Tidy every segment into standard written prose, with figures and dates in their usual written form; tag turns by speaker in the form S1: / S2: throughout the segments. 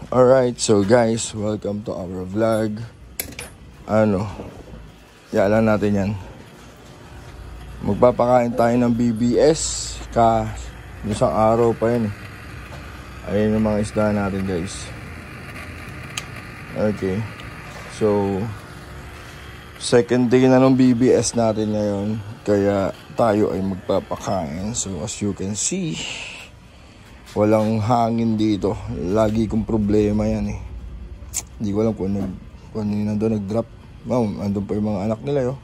S1: Alright, so guys, welcome to our vlog. Yala natin yan. Magpapakain tayo ng BBS isang araw pa yun. Ayan yung mga isda natin, guys. Okay. So, second day na ng BBS natin ngayon. Kaya tayo ay magpapakain. So, as you can see, walang hangin dito. Lagi kong problema yan eh. Hindi ko alam kung nandun nag-drop. Andun pa yung mga anak nila yo.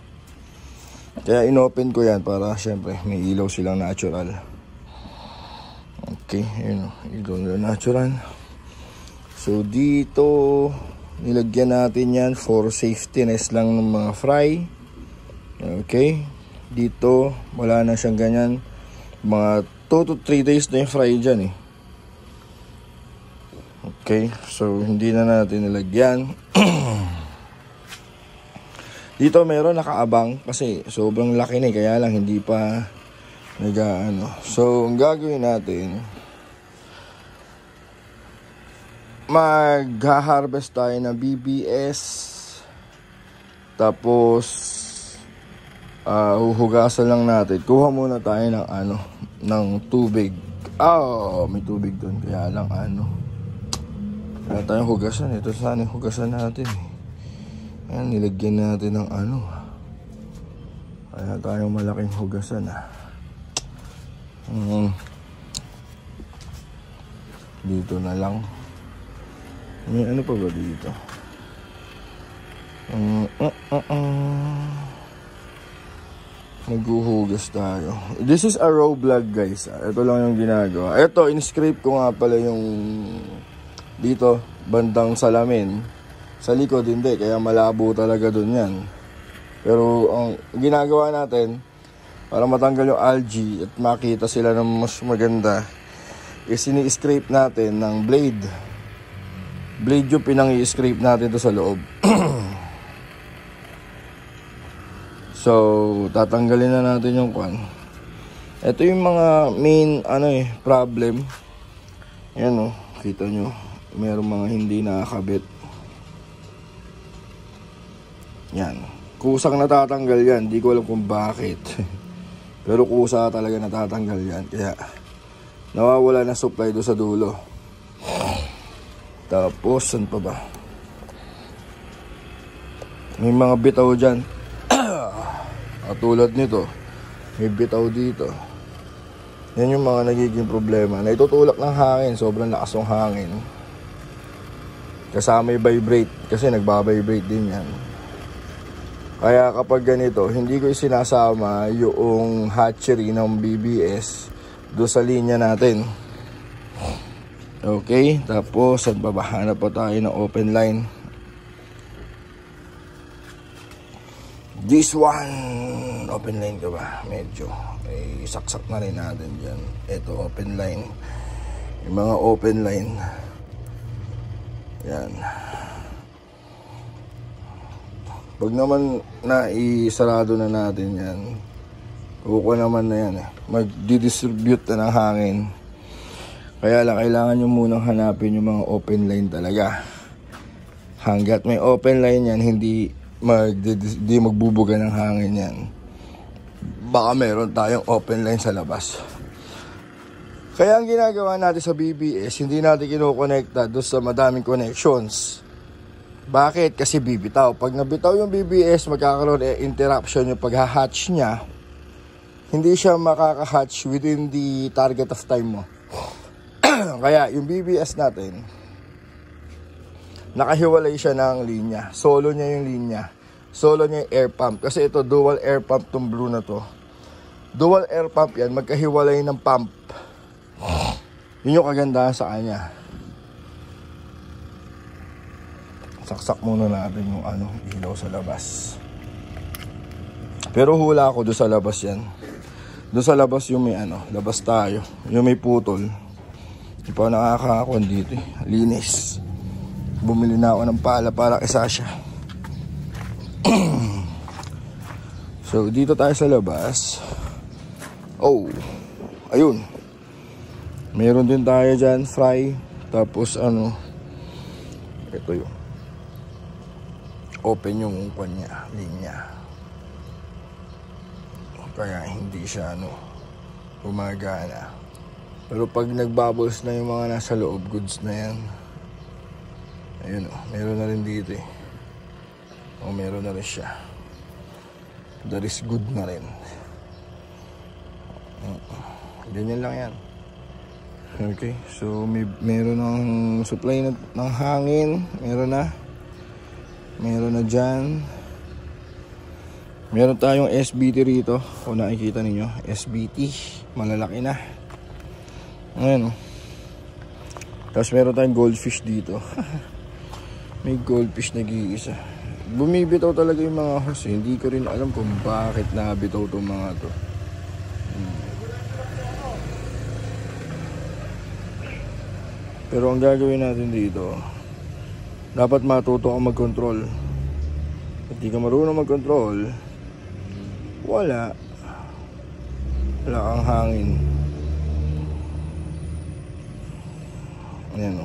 S1: Kaya inopen ko yan para syempre may ilaw silang natural. Okay, yun o. Ilaw nila natural. So dito, nilagyan natin yan for safetyness lang ng mga fry. Okay. Dito, wala na siyang ganyan. Mga 2 to 3 days na yung fry dyan eh. Okay, so hindi na natin nilagyan. Dito meron nakaabang kasi sobrang laki na eh, kaya lang hindi pa So ang gagawin natin, mag-harvest tayo ng BBS. Tapos huhugasan lang natin. Kuha muna tayo ng tubig. May tubig doon. Kaya lang wala tayong hugasan. Ito sana yung hugasan natin. Ayan, nilagyan natin ng Kaya tayong malaking hugasan. Dito na lang. May ano pa ba dito? Maghuhugas tayo. This is a raw vlog, guys. Ito lang yung ginagawa. Ito, in-scrape ko nga pala yung dito, bandang salamin. Sa likod hindi, kaya malabo talaga dun yan. Pero ang ginagawa natin, para matanggal yung algae at makita sila ng mas maganda, is ini-scrape natin ng blade. Blade yung pinang-i-scrape natin to sa loob. So, tatanggalin na natin yung kwan. Ito yung mga main problem. Yan kita nyo. Merong mga hindi nakakabit. Yan. Kusang natatanggal yan. Di ko alam kung bakit. Pero kusa talaga natatanggal yan. Kaya nawawala na supply do sa dulo. Tapos, saan pa ba? May mga bitaw dyan. Tulad nito, may bitaw dito. Yan yung mga nagiging problema. Naitutulak ng hangin, sobrang lakas ng hangin. Kasama yung vibrate, kasi nagbabibrate din yan. Kaya kapag ganito, hindi ko sinasama yung hatchery ng BBS doon sa linya natin. Okay, tapos saan pa ba? Hanap pa tayo ng open line. This one, open line ka ba? Medyo, saksak na rin natin dyan. Ito, open line. Yung mga open line. Yan. Pag naman isarado na natin yan, kukuha naman na yan. Mag-distribute na ng hangin. Kaya lang, kailangan nyo munang hanapin yung mga open line talaga. Hanggat may open line yan, hindi magbubuga ng hangin yan. Baka meron tayong open line sa labas. Kaya ang ginagawa natin sa BBS, hindi natin kinukonekta doon sa madaming connections. Bakit? Kasi bibitaw. Pag nabitaw yung BBS, magkakaroon interruption yung pag-hatch niya. Hindi siya makaka-hatch within the target of time mo. Kaya yung BBS natin, nakahiwalay siya ng linya. Solo niya yung linya. Solo niya yung air pump. Kasi ito, dual air pump tong blue na to. Dual air pump yan, magkahiwalay ng pump. Yun yung kagandahan sa kanya. Saksak muna natin yung ilaw sa labas. Pero hula ako doon sa labas yan. Doon sa labas yung may labas tayo. Yung may putol. Hindi pa nakakakon dito eh. Linis. Bumili na ako ng pala para kay Sasha. So dito tayo sa labas. Ayun. Meron din tayo dyan fry. Tapos Ito yung open yung kanya, linya. Kaya hindi siya gumagana. Pero pag nagbubbles na yung mga nasa loob, goods na yan. Ayun meron na rin dito eh. Meron na rin siya. That is good na rin. Ganyan lang yan. Okay, so meron ng supply ng hangin. Meron na dyan. Meron tayong SBT rito. Kung nakikita ninyo, SBT. Malalaki na. Ayan Tapos meron tayong goldfish dito. May goldfish nag-iisa. Bumibitaw talaga yung mga hose. Hindi ko rin alam kung bakit nabitaw itong mga to. Pero ang gagawin natin dito, dapat matuto kang mag-control. Hindi ka marunong mag-control, wala kang hangin. Ayan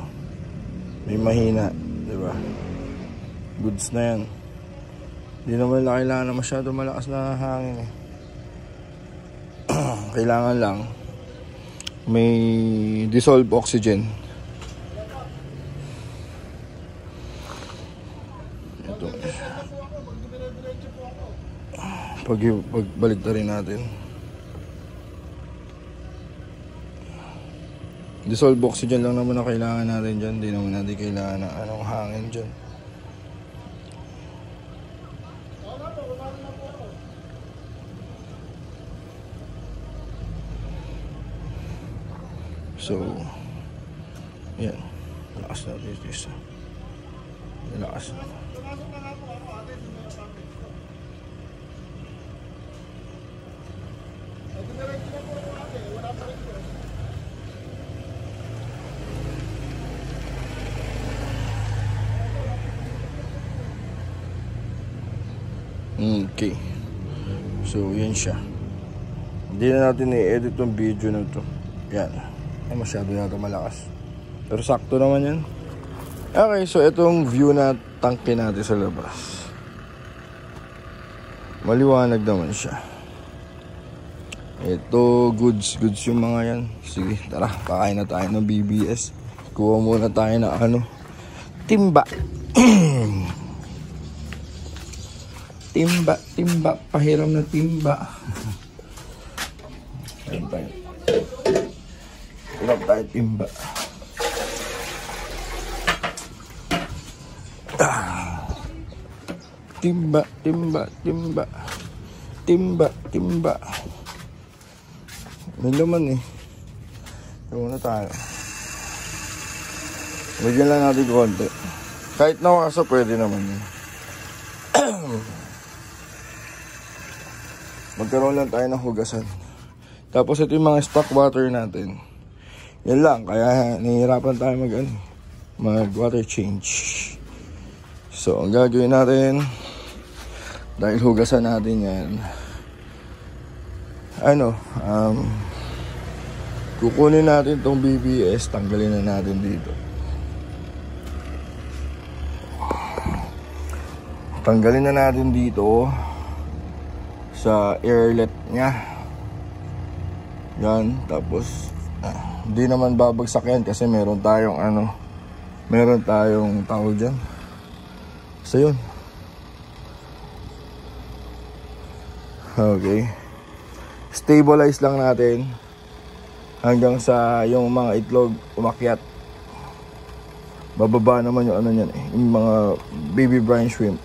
S1: may mahina, diba? Goods na yan. Hindi naman kailangan na masyado malakas na hangin eh. Kailangan lang may dissolved oxygen. Ito pagbalik na rin natin. Dissolved oxygen lang naman ang kailangan natin dyan. Hindi naman natin kailangan ng anong hangin dyan. So yan, lakas natin ito. Lakas. Okay. So yan siya. Hindi na natin i-edit yung video na ito. Yan. Ay masyado na ito malakas. Pero sakto naman yan. Okay, so itong view na tangke natin sa labas. Maliwanag naman siya. Ito, goods yung mga yan. Sige, tara, pakain na tayo ng BBS. Kuha muna tayo ng timba. timba, pahiram na timba. Ayun tayo. Hiram tayo timba. Timba. May laman eh. Yung tayo. Bigyan lang natin konti. Kahit nawasa pwede naman eh. Magkaroon lang tayo ng hugasan. Tapos ito yung mga stock water natin. Yan lang. Kaya nahihirapan tayo mag water change. So ang gagawin natin, dahil hugasan natin yan, kukunin natin tong BBS, tanggalin na natin dito. Tanggalin na natin dito sa airlet nya. Yan, tapos hindi naman babagsak yan kasi meron tayong tawag dyan. So yun. Okay. Stabilize lang natin hanggang sa yung mga itlog umakyat. Bababa naman yung yan yung mga baby brine shrimp.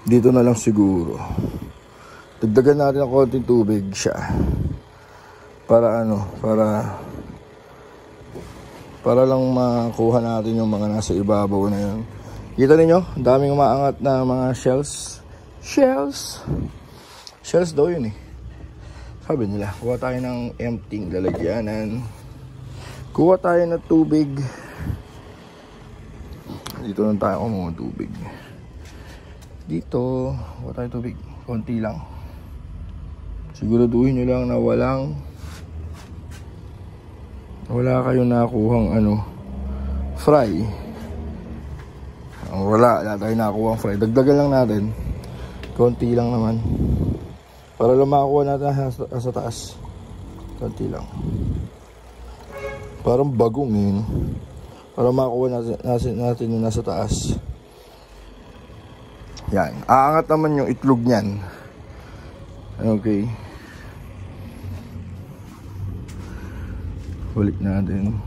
S1: Dito na lang siguro. Dagdagan natin ng konting tubig siya. Para para lang makuha natin yung mga nasa ibabaw na yun. Kita ninyo, daming umaangat na mga shells daw yun eh. Sabi nila, kuha tayo ng emptying lalagyanan, kuha tayo ng tubig. Dito lang tayo kumuha tubig. Dito kuha tayo tubig, konti lang. Siguraduhin nyo lang na wala kayong nakuhang fry. Wala tayong nakuhang fry. Dagdagan lang natin. Konti lang naman. Para lang makakuha natin sa taas. Konti lang. Parang bagong yun. Para makakuha natin yung nasa taas. Yan. Aangat naman yung itlog nyan. Okay. Balik natin.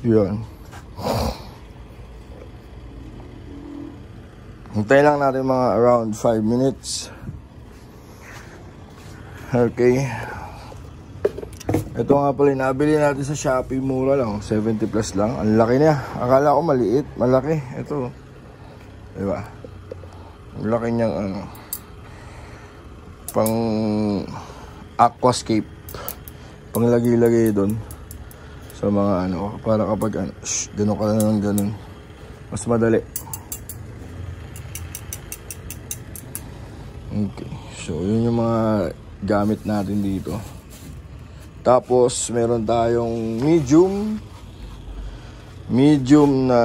S1: Yan. Hintayin lang natin mga around 5 minutes. Okay. Ito nga pala, nabili natin sa Shopee, mura lang, 70 plus lang. Ang laki niya. Akala ko maliit, malaki. Ito. Diba? Ang laki niyang pang aquascape. Panglagay-lagay doon sa mga para kapag gano'n ka na ng gano'n, mas madali. Okay, so yun yung mga gamit natin dito. Tapos meron tayong medium na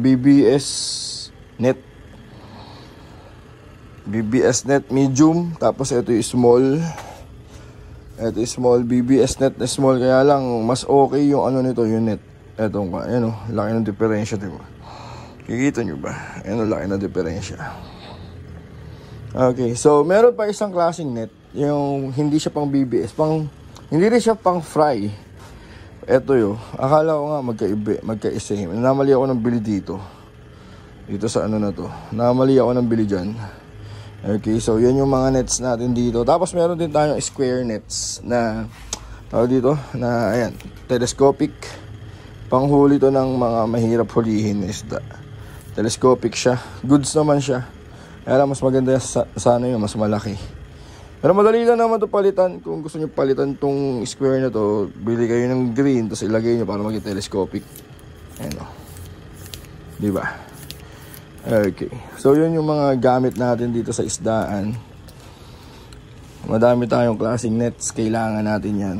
S1: BBS net medium. Tapos ito yung small. Ito yung small BBS net na small. Kaya lang mas okay yung nito, yung net. Ito laki ng diferensya, diba? Kikita nyo ba? Laki ng diferensya. Okay, so meron pa isang klaseng net. Yung hindi siya pang BBS, hindi rin siya pang fry. Ito yun. Akala ko nga magkaisa. Namali ako ng bili dito sa na to. Namali ako ng bili dyan. Okay, so yan yung mga nets natin dito. Tapos meron din tayong square nets na ayan, telescopic. Panghuli to ng mga mahirap hulihin isda. Telescopic siya. Goods naman siya. Kaya lang mas maganda sana yun, mas malaki. Pero madali lang naman to palitan. Kung gusto nyo palitan tong square na to, bili kayo ng green, tapos ilagay nyo para maging telescopic. Ayan o. Diba? Okay. So yun yung mga gamit natin dito sa isdaan. Madami tayong klaseng nets. Kailangan natin yan.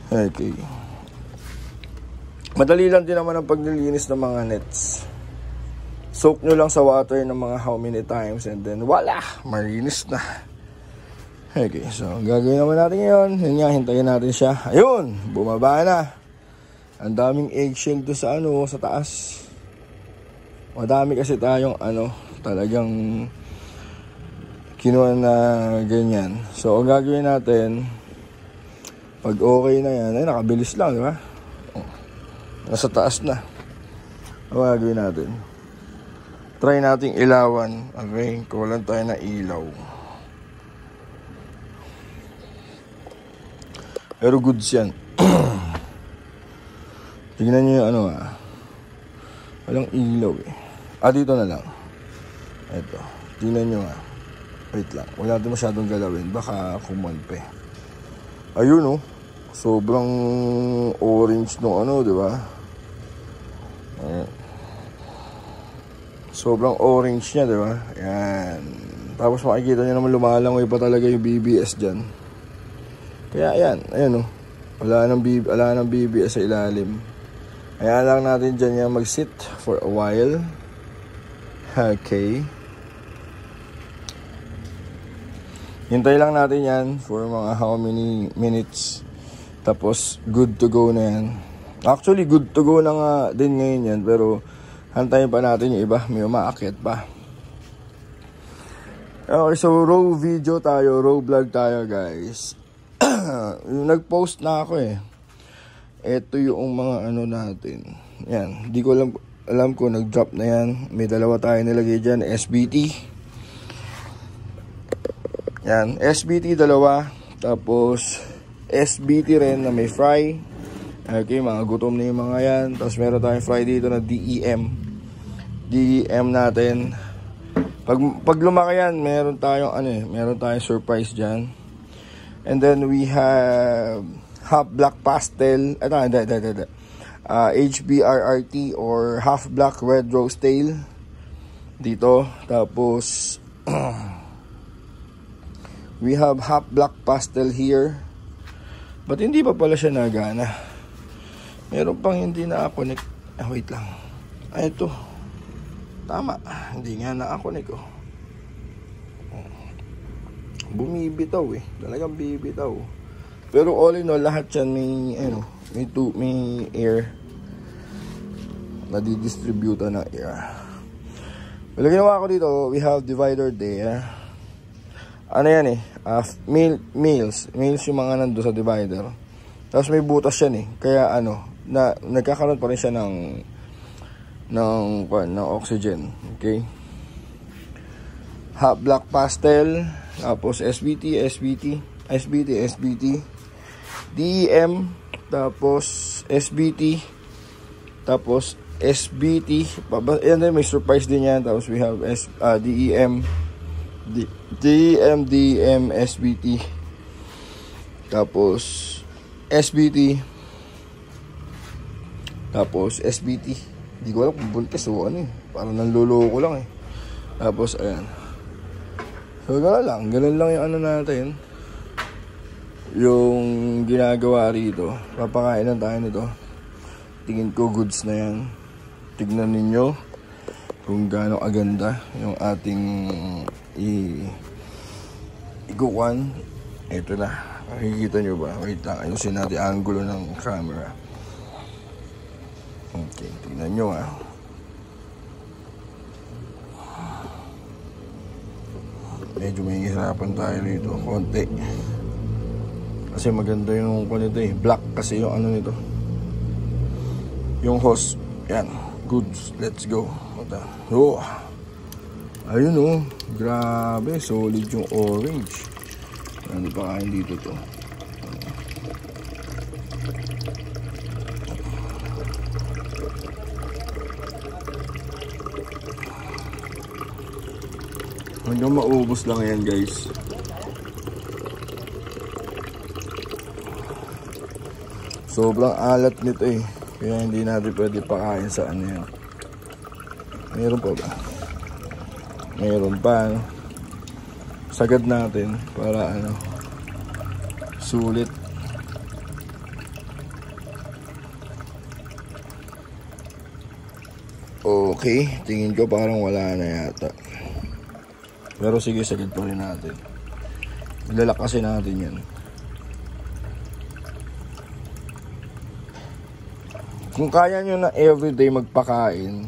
S1: Okay. Madali lang din naman ang paglilinis ng mga nets. Soak nyo lang sa water ng mga how many times, and then wala, marinis na. Okay, so gagawin naman natin ngayon. Yun nga, hintayin natin siya. Ayun, bumaba na. Ang daming eggshell to sa sa taas. Madami kasi tayong talagang kinuha na ganyan. So ang gagawin natin, pag okay na yan, nakabilis lang, di ba? Nasa taas na. Ang gagawin natin, try nating ilawan. Okay, kulang tayo na ilaw. Pero goods yan. Tingnan nyo yung walang ilaw eh. Dito na lang. Ito, tingnan nyo wait lang, wala natin masyadong galawin, baka kumampi. Ayun sobrang orange no diba? Sobrang orange niya, diba? Yan. Tapos makikita nyo naman lumalangoy pa talaga yung BBS dyan. Kaya ayan wala nang BBS sa ilalim. Kaya lang natin dyan yan mag-sit for a while. Okay. Hintay lang natin yan for mga how many minutes. Tapos good to go na yan. Actually good to go na nga din ngayon yan, pero hantayin pa natin yung iba, may umaakyat pa. Okay, so raw video tayo, raw vlog tayo guys. Nag-post na ako eh. Ito yung mga natin. Yan, di ko alam ko nag-drop na yan. May dalawa tayo nilagay dyan, SBT. Yan, SBT dalawa. Tapos SBT rin na may fry. Okay, mga gutom na yung mga yan. Tapos meron tayong fry dito na DEM. DEM natin. Pag lumaki yan, meron tayong surprise dyan. And then we have half black pastel. HBRRT or half black red rose tail. dito. Tapos we have half black pastel here. But hindi pa pala siya nagana. Meron pang hindi na-connect. Wait lang. Ito. Tama. Hindi nga na-connect oh. Bumibitaw eh. Talagang bibitaw. Pero all in all, lahat yan may air. Nadidistributan ng air. Well, ginawa ko dito, we have divider there. Ano yan eh, males yung mga nando sa divider. Tapos may butas yan eh. Kaya nagkakaroon pa rin siya ng oxygen. Okay? Half black pastel, tapos SBT, DEM, tapos SBT, tapos SBT, and then may surprise din yan. Tapos we have DEM, SBT, tapos SBT, tapos SBT. Hindi ko alam kung buntis o ano eh. Parang nanloloko lang eh. Tapos ayan. So ganun lang yung natin. Yung ginagawa rito. Papakain lang tayo nito. Tingin ko goods na yan. Tignan ninyo kung gaano aganda yung ating iguan. Ito na. Makikita nyo ba? Wait lang. Ayusin natin ang angulo ng camera. Okay. Tignan nyo ah. Medyo may hirapan tayo rito. Konti. Kasi maganda yung nito eh. Black kasi yung nito. Yung hose. Yan. Goods. Let's go. Oh. Ayun oh. Grabe. Solid yung orange. Ano pa kain dito to? Hanggang maubos lang yan guys. Sobrang alat nito eh. Kaya hindi natin pwede pakain sa yan. Meron pa ba? Meron pa sagad natin para sulit. Okay, tingin ko parang wala na yata. Pero sige, sagad pa rin natin. Ilalakasin natin yan. Kung kaya nyo na everyday magpakain,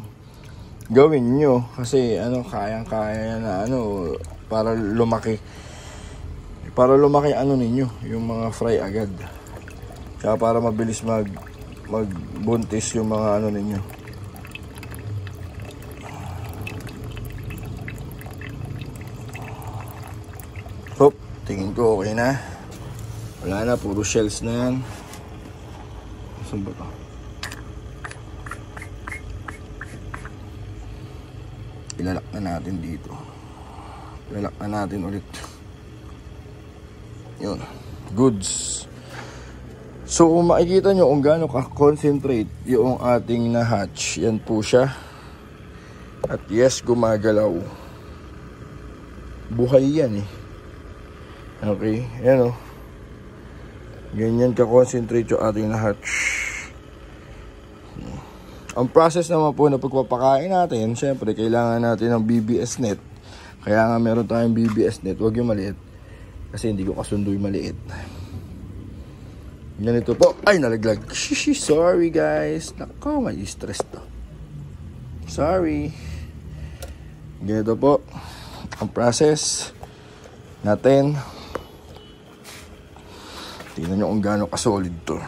S1: gawin nyo. Kasi kayang-kaya na para lumaki. Para lumaki ninyo, yung mga fry agad. Kaya para mabilis magbuntis yung mga ninyo. Hop, tingin ko okay na. Wala na, puro shells na yan. Saan ba ito? Ilalak na natin dito. Ilalak na natin ulit. Yun. Goods. So, kung makikita nyo kung gaano ka-concentrate yung ating na-hatch. Yan po siya. At yes, gumagalaw. Buhay yan eh. Okay. Yan o. Ganyan ka-concentrate yung ating na-hatch. Ang process naman po na pagpapakain natin, syempre kailangan natin ng BBS net. Kaya nga meron tayong BBS net. Huwag yung maliit. Kasi hindi ko kasundo yung maliit. Ganito po. Ay, nalaglag. Sorry guys. Nako, may stress to. Sorry. Ganito po ang process natin. Tingnan nyo kung gaano ka-solid to.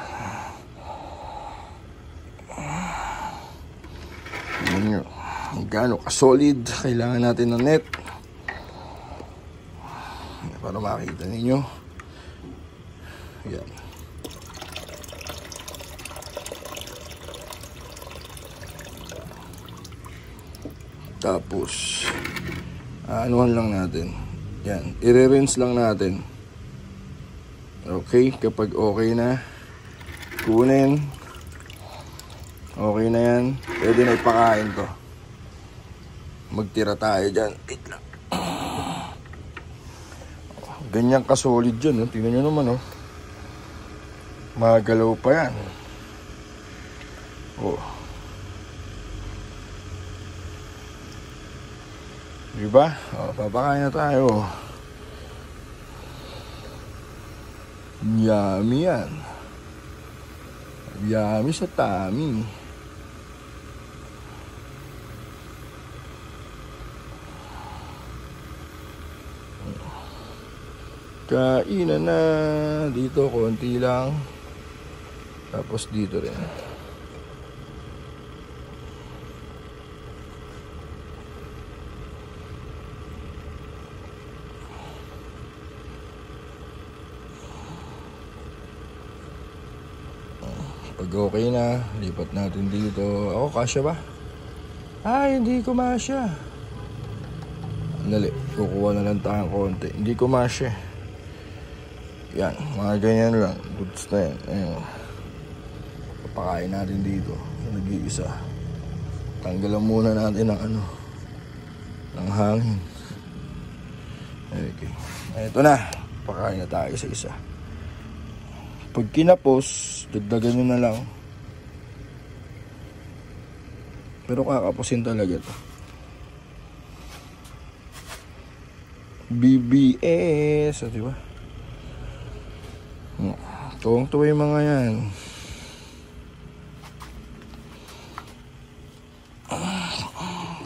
S1: Gaano ka-solid. Kailangan natin ng net para makita ninyo. Yan. Tapos anuhan lang natin. Yan, i-rinse lang natin. Okay, kapag okay na, kunin. Okay na yan. Pwede na ipakain to. magtira tayo dyan. Wait lang. Ganyan ka-solid dyan, oh. Tingnan nyo naman, oh. Magalaw pa yan. Oh. Diba? Oh, papakain na tayo. Yummy yan. Yummy sa tummy. Kainan na. Dito konti lang. Tapos dito rin. Pag okay na, lipat natin dito. Ako, kasya ba? Ay, hindi ko masya. Dali, kukuha na lang tayong konti. Hindi ko masya. Yan, mga ganyan lang. Goods na yan. Ayan. Papakain natin dito. Nag-iisa. Tanggalan muna natin ng ano, ng hangin. Okay. Ito na. Pakain na tayo sa isa. Pag kinapos, dagdagan nyo na lang. Pero kakapusin talaga to. BBS, di ba? Tuwang-tuwa yung mga yan.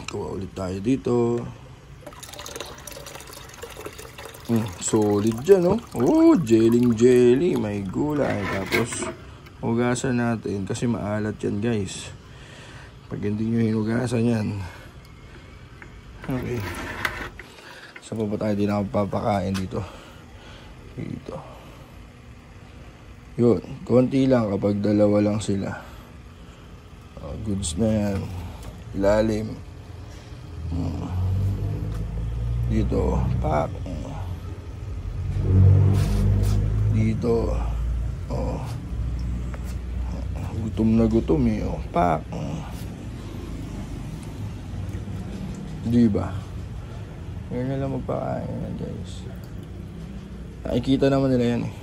S1: Kuha ulit tayo dito. Solid dyan, no? Oh, jelly. May gulay. Tapos, hugasan natin. Kasi maalat yan, guys. Pag hindi nyo hinugasan yan. Okay. Saan pa ba tayo din ako papakain dito? Dito. Yun. Konti lang kapag dalawa lang sila. Oh, goods na yan. Ilalim. Dito. Pak. Dito. Oh. Gutom na gutom eh. Oh. Pak. Diba? Ngayon na lang magpakain na, guys. Nakikita naman nila yan eh.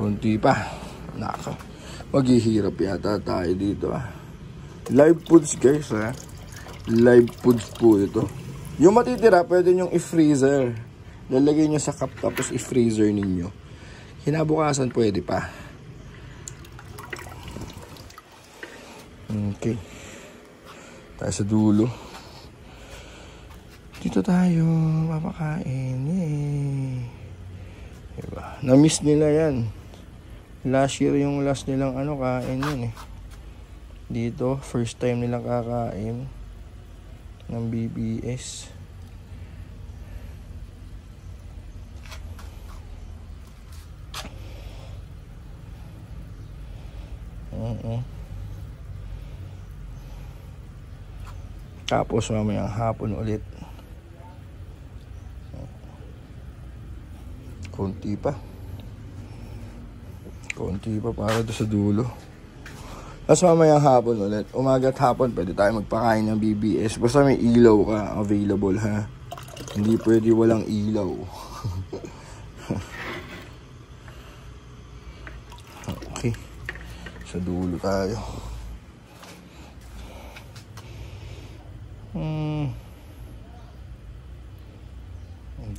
S1: Kunti pa. Naka. Maghihirap yata tayo dito ah. Live foods, guys ha. Live foods po ito. Yung matitira, pwede nyong i-freezer. Lalagay nyo sa cup tapos i-freezer ninyo. Kinabukasan pwede pa. Okay. Tayo sa dulo. Dito tayo papakain. Yay. Diba? Na-miss nila yan. Last year yung last nilang kain yun eh. Dito, first time nilang kakain ng BBS. Tapos mamayang hapon ulit. Konti pa para doon sa dulo. Tapos mamayang hapon ulit. Umaga at hapon pwede tayo magpakain ng BBS. Basta may ilaw ka available ha. Hindi pwede walang ilaw. Okay. Sa dulo tayo.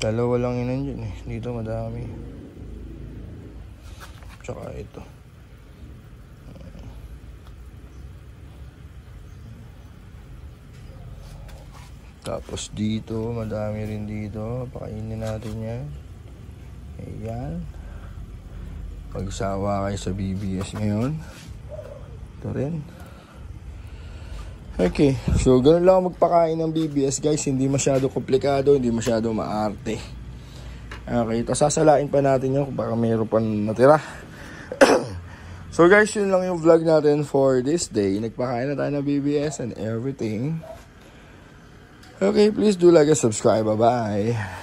S1: Dalawa lang yun nandiyan eh. Dito madami. Tsaka ito. Tapos dito, madami rin dito. Pakainin natin yan. Ayan. Pagsawa kayo sa BBS ngayon. Ito rin. Okay, so ganun lang magpakain ng BBS guys. Hindi masyado komplikado, hindi masyado maarte. Okay, ito sasalain pa natin yun kung baka mayroon pa natira. So guys, yun lang yung vlog natin for this day. Nagpakain na tayo ng BBS and everything. Okay, please do like and subscribe. Bye-bye.